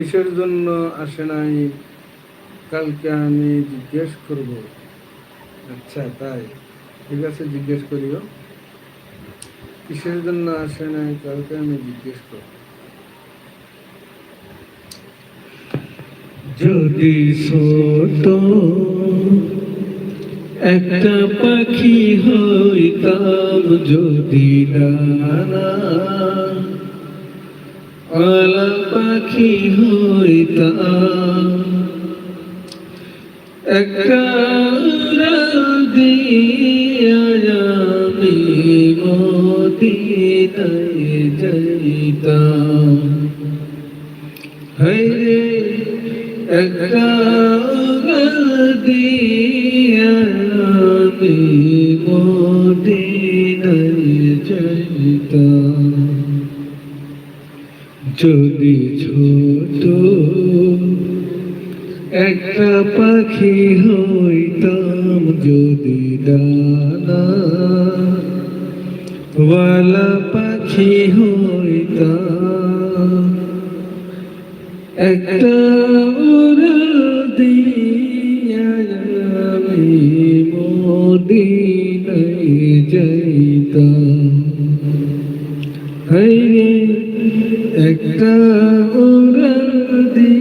কিসের জন্য আসে নাই কালকে আমি জিজ্ঞেস করব। আচ্ছা তাই, ঠিক আছে, জিজ্ঞেস করিও। কিসের জন্য আসে নাই কালকে আমি জিজ্ঞেস করব। যদি ছোট একটা পাখি হইতাম, যদি ডানা আলা পাখি হইতাম, একটা উড়াল দিয়া আমি মদিনায় যাইতাম। হায়রে একটা উড়াল দিয়া আমি মদিনায় যাইতাম। যদি ছোট একটা পাখি হইতাম, যদি ডানা ওয়ালা পাখি হইতাম, একটা উড়াল দিয়া আমি মদিনায় যাইতাম। হায়রে একটা উড়াল দিয়া